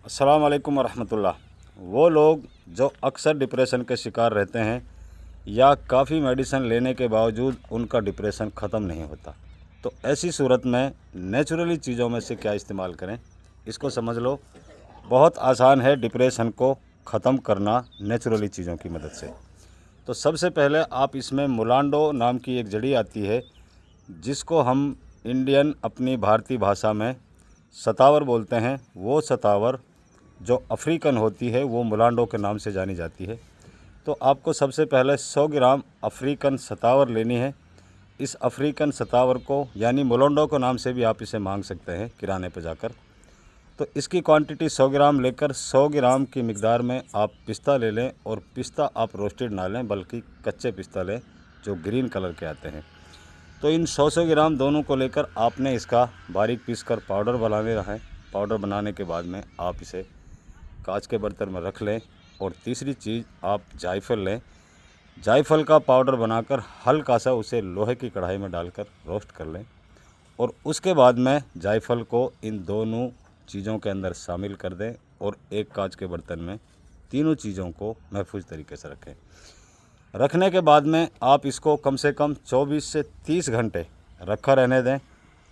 अस्सलाम वालेकुम वरहमतुल्लाह। वो लोग जो अक्सर डिप्रेशन के शिकार रहते हैं या काफ़ी मेडिसिन लेने के बावजूद उनका डिप्रेशन ख़त्म नहीं होता, तो ऐसी सूरत में नेचुरली चीज़ों में से क्या इस्तेमाल करें, इसको समझ लो। बहुत आसान है डिप्रेशन को ख़त्म करना नेचुरली चीज़ों की मदद से। तो सबसे पहले आप इसमें मुलांडो नाम की एक जड़ी आती है, जिसको हम इंडियन अपनी भारतीय भाषा में सतावर बोलते हैं। वो सतावर जो अफ्रीकन होती है वो मुलांडो के नाम से जानी जाती है। तो आपको सबसे पहले 100 ग्राम अफ्रीकन सतावर लेनी है। इस अफ्रीकन सतावर को यानी मुलांडो के नाम से भी आप इसे मांग सकते हैं किराने पर जाकर। तो इसकी क्वांटिटी 100 ग्राम लेकर 100 ग्राम की मिकदार में आप पिस्ता ले लें, और पिस्ता आप रोस्टेड ना लें बल्कि कच्चे पिस्ता लें जो ग्रीन कलर के आते हैं। तो इन 100 ग्राम दोनों को लेकर आपने इसका बारीक पीस कर पाउडर बनाने है। पाउडर बनाने के बाद में आप इसे कांच के बर्तन में रख लें। और तीसरी चीज़, आप जायफल लें। जायफल का पाउडर बनाकर हल्का सा उसे लोहे की कढ़ाई में डालकर रोस्ट कर लें, और उसके बाद में जायफल को इन दोनों चीज़ों के अंदर शामिल कर दें और एक कांच के बर्तन में तीनों चीज़ों को महफूज तरीके से रखें। रखने के बाद में आप इसको कम से कम 24 से 30 घंटे रखा रहने दें।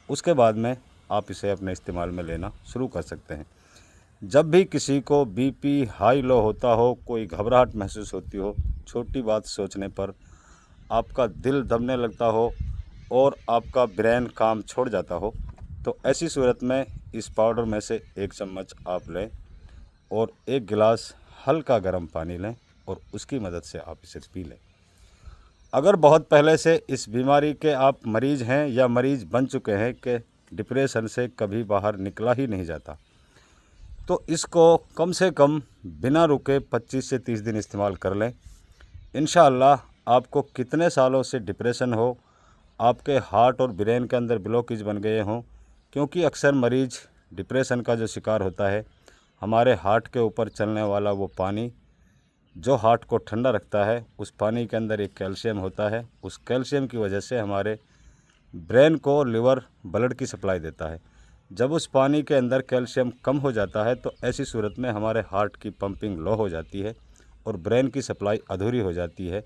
उसके बाद में आप इसे अपने इस्तेमाल में लेना शुरू कर सकते हैं। जब भी किसी को बीपी हाई लो होता हो, कोई घबराहट महसूस होती हो, छोटी बात सोचने पर आपका दिल दबने लगता हो और आपका ब्रेन काम छोड़ जाता हो, तो ऐसी सूरत में इस पाउडर में से 1 चम्मच आप लें और 1 गिलास हल्का गर्म पानी लें और उसकी मदद से आप इसे पी लें। अगर बहुत पहले से इस बीमारी के आप मरीज़ हैं या मरीज़ बन चुके हैं कि डिप्रेशन से कभी बाहर निकला ही नहीं जाता, तो इसको कम से कम बिना रुके 25 से 30 दिन इस्तेमाल कर लें। इंशाअल्लाह आपको कितने सालों से डिप्रेशन हो, आपके हार्ट और ब्रेन के अंदर ब्लॉकेज बन गए हों, क्योंकि अक्सर मरीज़ डिप्रेशन का जो शिकार होता है, हमारे हार्ट के ऊपर चलने वाला वो पानी जो हार्ट को ठंडा रखता है, उस पानी के अंदर एक कैल्शियम होता है। उस कैल्शियम की वजह से हमारे ब्रेन को लिवर ब्लड की सप्लाई देता है। जब उस पानी के अंदर कैल्शियम कम हो जाता है तो ऐसी सूरत में हमारे हार्ट की पंपिंग लो हो जाती है और ब्रेन की सप्लाई अधूरी हो जाती है।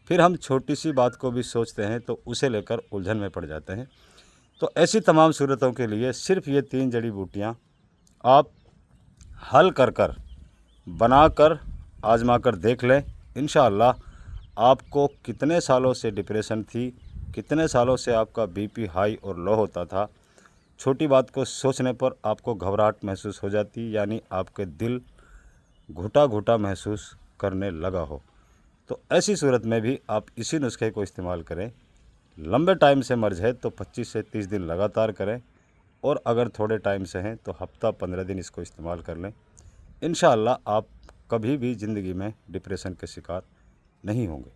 फिर हम छोटी सी बात को भी सोचते हैं तो उसे लेकर उलझन में पड़ जाते हैं। तो ऐसी तमाम सूरतों के लिए सिर्फ ये 3 जड़ी बूटियाँ आप हल कर बनाकर आजमा कर देख लें। इंशाअल्लाह आपको कितने सालों से डिप्रेशन थी, कितने सालों से आपका बीपी हाई और लो होता था, छोटी बात को सोचने पर आपको घबराहट महसूस हो जाती, यानी आपके दिल घुटा घुटा महसूस करने लगा हो, तो ऐसी सूरत में भी आप इसी नुस्खे को इस्तेमाल करें। लंबे टाइम से मर्ज है तो 25 से 30 दिन लगातार करें, और अगर थोड़े टाइम से हैं तो हफ्ता 15 दिन इसको इस्तेमाल कर लें। इंशाअल्लाह आप कभी भी ज़िंदगी में डिप्रेशन के शिकार नहीं होंगे।